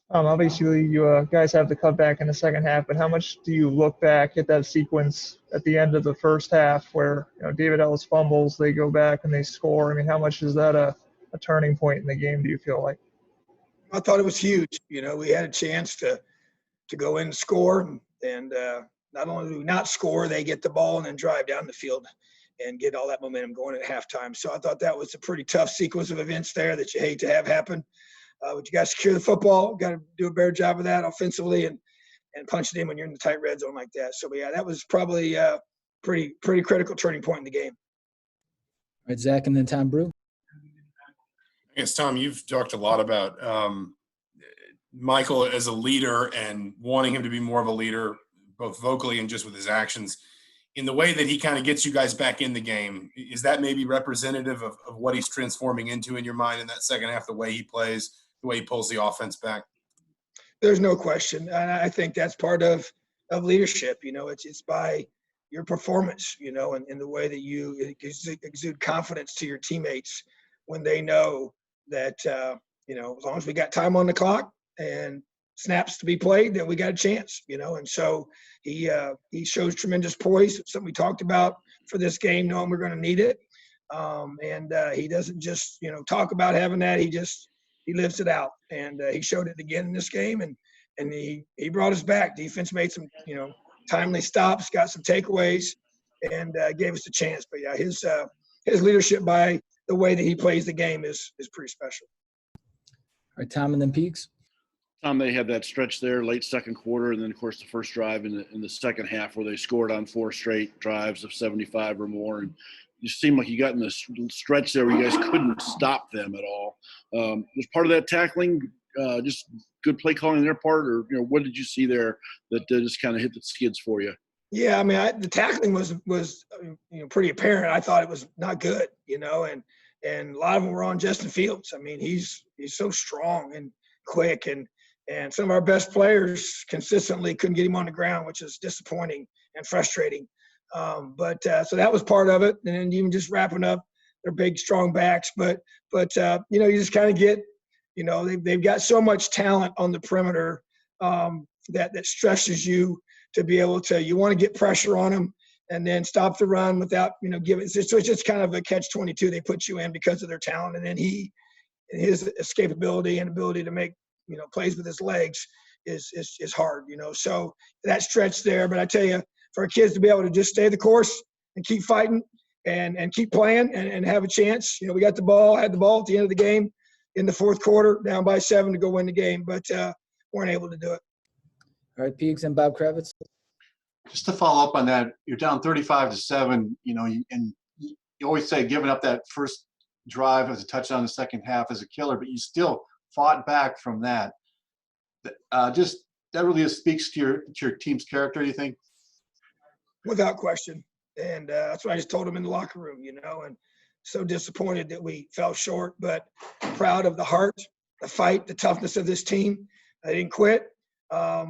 Obviously, you guys have the cutback in the second half, but how much do you look back at that sequence at the end of the first half where David Ellis fumbles, they go back and they score? I mean, how much is that a turning point in the game, do you feel like? I thought it was huge. We had a chance to go in and score, and not only do we not score, they get the ball and then drive down the field and get all that momentum going at halftime. So I thought that was a pretty tough sequence of events there that you hate to have happen. But you got to secure the football, got to do a better job of that offensively and punch it in when you're in the tight red zone like that. So, yeah, that was probably a pretty critical turning point in the game. All right, Zach, and then Tom Brew. I guess, Tom, you've talked a lot about Michael as a leader and wanting him to be more of a leader, both vocally and just with his actions. In the way that he kind of gets you guys back in the game, is that maybe representative of what he's transforming into in your mind in that second half, the way he plays, the way he pulls the offense back? There's no question. And I think that's part of leadership. It's by your performance, and the way that you exude confidence to your teammates when they know that, as long as we got time on the clock and snaps to be played, that we got a chance, and so he shows tremendous poise, something we talked about for this game, knowing we're going to need it. And he doesn't just, talk about having that. He lives it out. And he showed it again in this game. And he brought us back. Defense made some, timely stops, got some takeaways, and gave us a chance. But, yeah, his leadership by the way that he plays the game is pretty special. All right, Tom, and then Peegs. Tom, they had that stretch there late second quarter, and then, of course, the first drive in the second half where they scored on 4 straight drives of 75 or more. And it seemed like you got in the stretch there where you guys couldn't stop them at all. Was part of that tackling just good play calling on their part, or what did you see there that just kind of hit the skids for you? Yeah, I mean, the tackling was pretty apparent. I thought it was not good, and a lot of them were on Justin Fields. I mean, he's so strong and quick, and some of our best players consistently couldn't get him on the ground, which is disappointing and frustrating. But so that was part of it, and then even just wrapping up their big, strong backs. But you just kind of get, they've got so much talent on the perimeter that stresses you to be able to. You want to get pressure on them and then stop the run without giving. So it's just kind of a catch-22 they put you in because of their talent, and then his escapability and ability to make plays with his legs is hard. So that stretch there. But I tell you, for our kids to be able to just stay the course and keep fighting and keep playing and have a chance. We got the ball, had the ball at the end of the game in the fourth quarter, down by 7 to go win the game, but weren't able to do it. All right, Peegs and Bob Kravitz. Just to follow up on that, you're down 35-7, and you always say giving up that first drive as a touchdown in the second half is a killer, but you still fought back from that. Just that really speaks to your team's character, you think? Without question. And that's what I just told him in the locker room, and so disappointed that we fell short, but proud of the heart, the fight, the toughness of this team. I didn't quit. I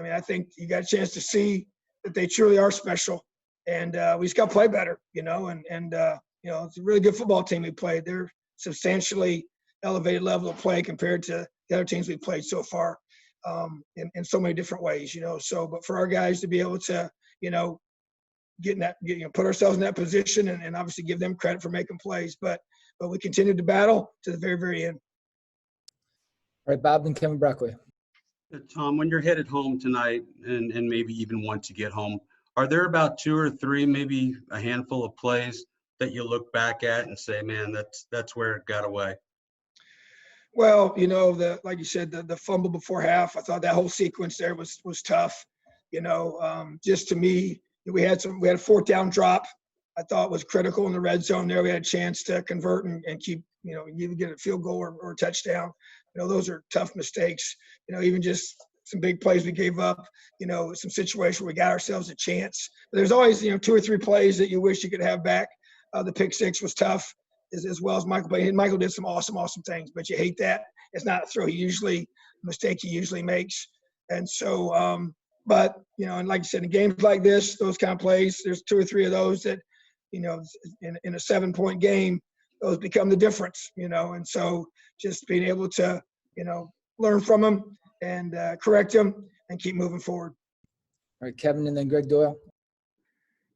mean, I think you got a chance to see that they truly are special, and we just got to play better, and it's a really good football team we played. They're substantially elevated level of play compared to the other teams we've played so far, in so many different ways, So, but for our guys to be able to, get in that, put ourselves in that position, and obviously give them credit for making plays, but we continued to battle to the very, very end. All right, Bob, then Kevin Brockway. Tom, when you're headed home tonight and maybe even once you get home, are there about 2 or 3, maybe a handful of plays that you look back at and say, man, that's where it got away? Well, like you said, the fumble before half, I thought that whole sequence there was tough. Just to me, we had a fourth down drop I thought was critical in the red zone there. We had a chance to convert and keep, either get a field goal or a touchdown. Those are tough mistakes. Even just some big plays we gave up, some situation where we got ourselves a chance. But there's always, 2 or 3 plays that you wish you could have back. The pick six was tough, as well as Michael played. Michael did some awesome things, but you hate that. It's not a mistake he usually makes. And so, but, and like you said, in games like this, those kind of plays, there's 2 or 3 of those that, in a 7-point game, those become the difference, and so just being able to, learn from them and correct them and keep moving forward. All right, Kevin, and then Greg Doyle.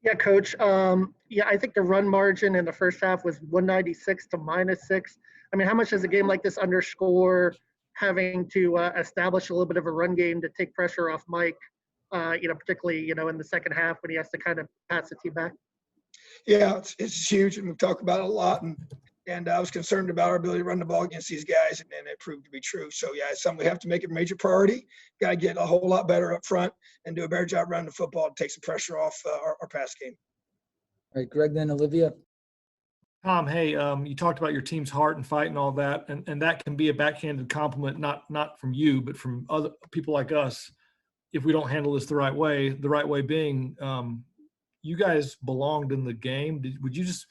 Yeah, Coach. Yeah, I think the run margin in the first half was 196 to -6. I mean, how much does a game like this underscore having to establish a little bit of a run game to take pressure off Mike, particularly, in the second half when he has to kind of pass the team back? Yeah, it's huge, and we've talked about it a lot. And I was concerned about our ability to run the ball against these guys, and it proved to be true. So, yeah, it's something we have to make a major priority. Got to get a whole lot better up front and do a better job running the football to take some pressure off our pass game. All right, Greg, then Olivia. Tom, hey, you talked about your team's heart and fight and all that, and that can be a backhanded compliment, not from you, but from other people like us, if we don't handle this the right way being you guys belonged in the game. Would you just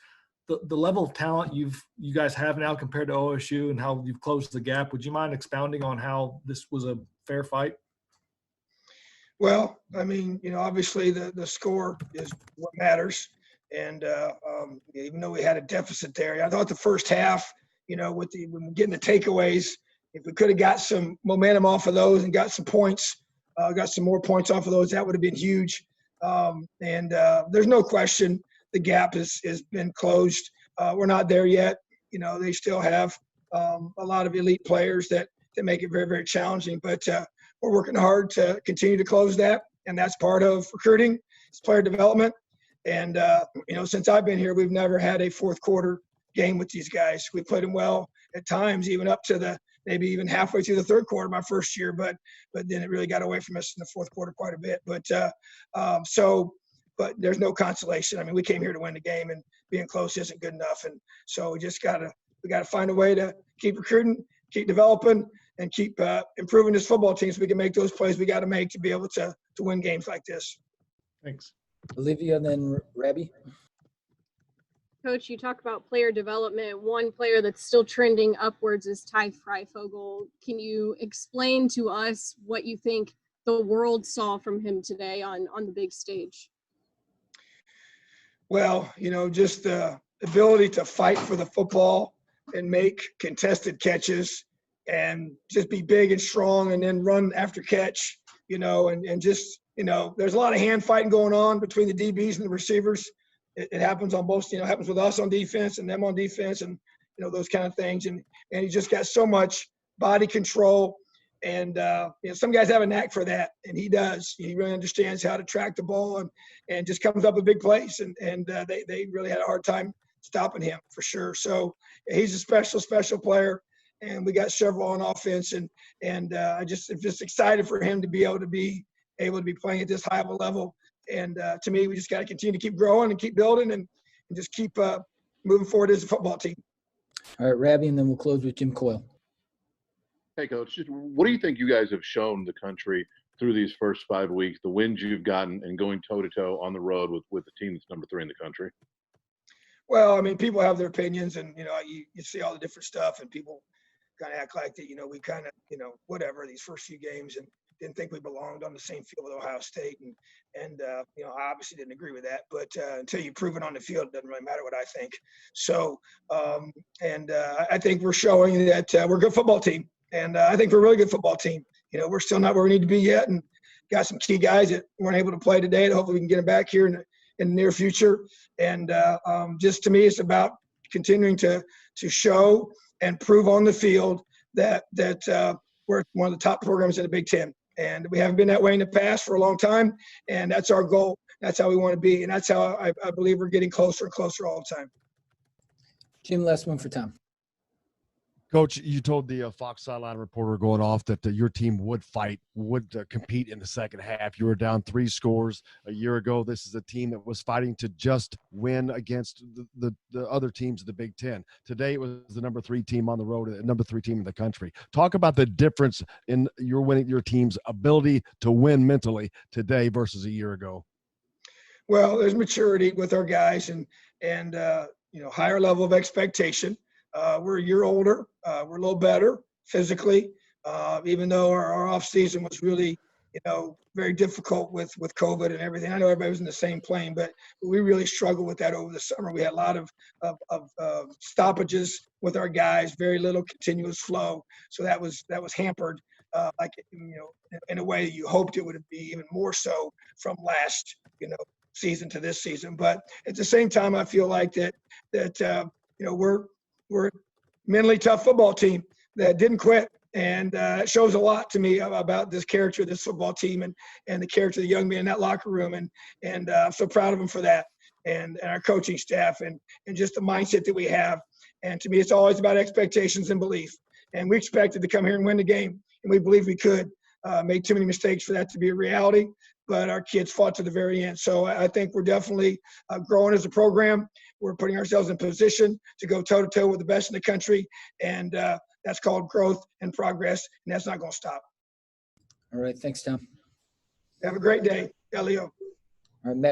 the level of talent you guys have now compared to OSU and how you've closed the gap, would you mind expounding on how this was a fair fight? Well, I mean, obviously the score is what matters. And even though we had a deficit there, I thought the first half, with when getting the takeaways, if we could have got some momentum off of those and got some points, got some more points off of those, that would have been huge. And there's no question the gap has been closed. We're not there yet. They still have a lot of elite players that make it very, very challenging. But we're working hard to continue to close that, and that's part of recruiting. It's player development. And, since I've been here, we've never had a fourth quarter game with these guys. We played them well at times, even up to maybe even halfway through the third quarter my first year, but then it really got away from us in the fourth quarter quite a bit. But there's no consolation. I mean, we came here to win the game, and being close isn't good enough. And so we gotta find a way to keep recruiting, keep developing, and keep improving this football team so we can make those plays we got to make to be able to win games like this. Thanks. Olivia, then Rabbi. Coach, you talk about player development. One player that's still trending upwards is Ty Freifogel. Can you explain to us what you think the world saw from him today on the big stage? Well, just the ability to fight for the football and make contested catches and just be big and strong and then run after catch, and just, there's a lot of hand fighting going on between the DBs and the receivers. It happens on both, happens with us on defense and them on defense and, those kind of things. And he just got so much body control. And, some guys have a knack for that, and he does. He really understands how to track the ball and just comes up with big plays. And they really had a hard time stopping him for sure. So he's a special player. And we got several on offense. And I'm just excited for him to be able to be playing at this high of a level. And to me, we just got to continue to keep growing and keep building and just keep moving forward as a football team. All right, Rabbi, and then we'll close with Jim Coyle. Hey, Coach, what do you think you guys have shown the country through these first 5 weeks, the wins you've gotten and going toe-to-toe on the road with the team that's number 3 in the country? Well, I mean, people have their opinions, and, you see all the different stuff, and people kind of act like that, we kind of, whatever, these first few games, and didn't think we belonged on the same field with Ohio State. And I obviously didn't agree with that, but until you prove it on the field, it doesn't really matter what I think. So, I think we're showing that we're a good football team. And I think we're a really good football team. We're still not where we need to be yet, and got some key guys that weren't able to play today. And hopefully we can get them back here in the near future. And just to me, it's about continuing to show and prove on the field that we're one of the top programs in the Big Ten. And we haven't been that way in the past for a long time. And that's our goal. That's how we want to be. And that's how I believe we're getting closer and closer all the time. Jim, last one for Tom. Coach, you told the Fox sideline reporter going off that your team would fight, would compete in the second half. You were down 3 scores a year ago. This is a team that was fighting to just win against the other teams of the Big Ten. Today it was the number 3 team on the road, number 3 team in the country. Talk about the difference in your team's ability to win mentally today versus a year ago. Well, there's maturity with our guys and higher level of expectation. We're a year older. We're a little better physically, even though our off season was really very difficult with COVID and everything. I know everybody was in the same plane, but we really struggled with that over the summer. We had a lot of stoppages with our guys, very little continuous flow. So that was hampered, in a way you hoped it would be even more so from last, season to this season. But at the same time, I feel like that we're a mentally tough football team that didn't quit. And it shows a lot to me about this character of this football team and the character of the young men in that locker room. And I'm so proud of them for that, and our coaching staff and just the mindset that we have. And to me, it's always about expectations and belief. And we expected to come here and win the game, and we believe we could. Made too many mistakes for that to be a reality, but our kids fought to the very end. So I think we're definitely growing as a program. We're putting ourselves in position to go toe-to-toe with the best in the country. And that's called growth and progress, and that's not going to stop. All right. Thanks, Tom. Have a great day, Elio. All right, Matt.